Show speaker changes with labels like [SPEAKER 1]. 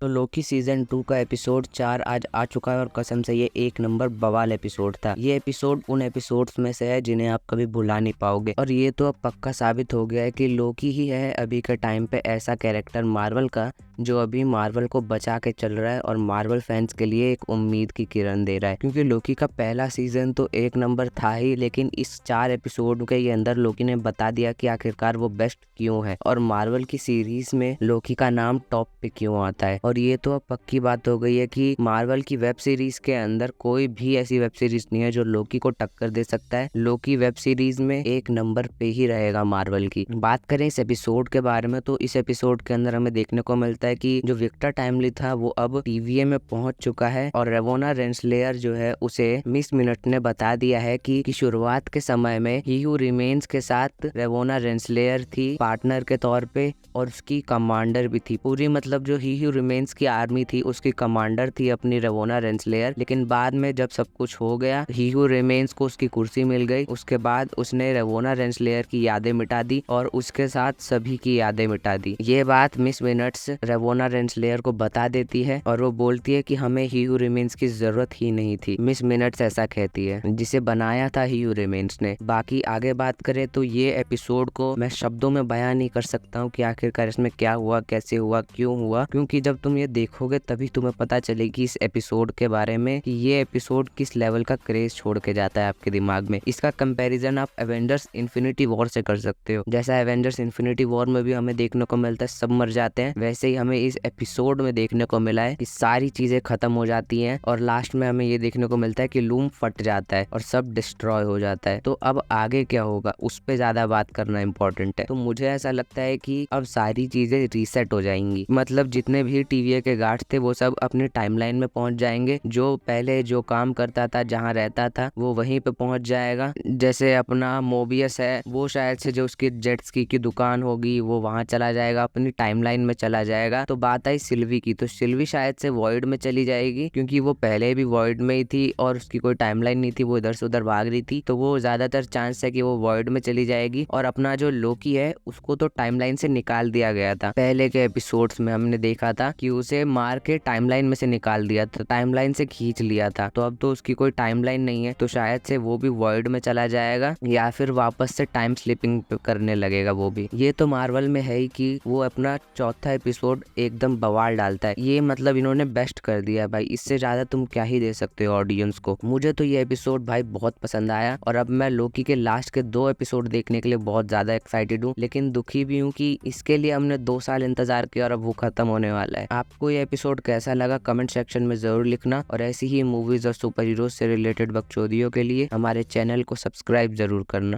[SPEAKER 1] तो Loki season 2 का episode 4 आज आ चुका है और कसम से ये एक नंबर बवाल एपिसोड था। ये एपिसोड उन एपिसोड्स में से है जिन्हें आप कभी भुला नहीं पाओगे और ये तो अब पक्का साबित हो गया है कि लोकी ही है अभी के टाइम पे ऐसा कैरेक्टर मार्वल का जो अभी मार्वल को बचा के चल रहा है और मार्वल फैंस के लिए एक उम्मीद की किरण दे रहा है। क्योंकि लोकी का पहला सीजन तो एक नंबर था ही, लेकिन इस 4 एपिसोड के अंदर लोकी ने बता दिया कि आखिरकार वो बेस्ट क्यों है और मार्वल की सीरीज में लोकी का नाम टॉप पे क्यों आता है। और ये तो अब पक्की बात हो गई है कि मार्वल की वेब सीरीज के अंदर कोई भी ऐसी वेब सीरीज नहीं है जो लोकी को टक्कर दे सकता है। लोकी वेब सीरीज में एक नंबर पे ही रहेगा मार्वल की। बात करें इस एपिसोड के बारे में तो इस एपिसोड के अंदर हमें देखने को मिलता है कि जो विक्टर टाइमली था वो अब टीवीए में पहुंच चुका है और रेवोना रेंसलेयर जो है उसे मिस मिनट ने बता दिया है कि शुरुआत के समय में ही हू रिमेन्स के साथ रेवोना रेंसलेयर थी पार्टनर के तौर पे और उसकी कमांडर भी थी। पूरी मतलब जो ही हू रिमेन्स की आर्मी थी उसकी कमांडर थी अपनी रेवोना रेंसलेयर। लेकिन बाद में जब सब कुछ हो गया, ही हू रिमेन्स को उसकी कुर्सी मिल गई, उसके बाद उसने रेवोना रेंसलेयर की यादें मिटा दी और उसके साथ सभी की यादें मिटा दी। ये बात मिस मिनट्स रेवोना रेंसलेयर को बता देती है और वो बोलती है कि हमें ही हू रिमेन्स की जरूरत ही नहीं थी। मिस मिनट्स ऐसा कहती है, जिसे बनाया था ही हू रिमेन्स ने। बाकी आगे बात करें तो ये एपिसोड को मैं शब्दों में बयान नहीं कर सकता हूँ कि आखिरकार इसमें क्या हुआ, कैसे हुआ, क्यों हुआ, क्योंकि जब तुम ये देखोगे तभी तुम्हें पता चलेगी इस एपिसोड के बारे में कि ये एपिसोड किस लेवल का क्रेज छोड़ के जाता है आपके दिमाग में। इसका कंपैरिजन आप एवेंजर्स इन्फिनिटी वॉर से कर सकते हो। जैसा एवेंजर्स इन्फिनिटी वॉर में भी हमें देखने को मिलता है सब मर जाते हैं, वैसे ही हमें इस एपिसोड में देखने को मिला है कि सारी चीजें खत्म हो जाती हैं और लास्ट में हमें ये देखने को मिलता है कि लूम फट जाता है और सब डिस्ट्रॉय हो जाता है। तो अब आगे क्या होगा उस पे ज्यादा बात करना इम्पोर्टेंट है। तो मुझे ऐसा लगता है कि अब सारी चीजें रीसेट हो जाएंगी। मतलब जितने भी टीवीए के गार्ड थे वो सब अपने टाइमलाइन में पहुंच जाएंगे। जो पहले जो काम करता था, जहां रहता था, वो वहीं पे पहुंच जाएगा। जैसे अपना मोबियस है, वो शायद से जो उसकी जेट स्की की दुकान होगी वो वहां चला जाएगा, अपनी टाइमलाइन में चला जाएगा। तो बात आई सिल्वी की, तो सिल्वी शायद से वॉइड में चली जाएगी क्योंकि वो पहले भी वॉइड में ही थी और उसकी कोई टाइमलाइन नहीं थी, वो इधर से उधर भाग रही थी। तो वो ज्यादातर चांस है कि वो वॉइड में चली जाएगी। और अपना जो लोकी है उसको तो टाइमलाइन से निकाल दिया गया था। पहले के एपिसोड्स में हमने देखा था कि उसे मार के टाइमलाइन में से निकाल दिया था, टाइमलाइन से खींच लिया था। तो अब तो उसकी कोई टाइमलाइन नहीं है, तो शायद से वो भी वॉइड में चला जाएगा या फिर वापस से टाइम स्लिपिंग करने लगेगा वो भी। ये तो मार्वल में है ही कि वो अपना चौथा एपिसोड एकदम बवाल डालता है। ये मतलब इन्होंने बेस्ट कर दिया है भाई, इससे ज्यादा तुम क्या ही दे सकते हो ऑडियंस को। मुझे तो ये एपिसोड भाई बहुत पसंद आया और अब मैं लोकी के लास्ट के 2 एपिसोड देखने के लिए बहुत ज्यादा एक्साइटेड हूँ, लेकिन दुखी भी हूँ कि इसके लिए हमने 2 साल इंतजार किया और अब वो खत्म होने वाला है। आपको ये एपिसोड कैसा लगा कमेंट सेक्शन में जरूर लिखना और ऐसी ही मूवीज और सुपर हीरोज से रिलेटेड बकचोदियों के लिए हमारे चैनल को सब्सक्राइब जरूर करना।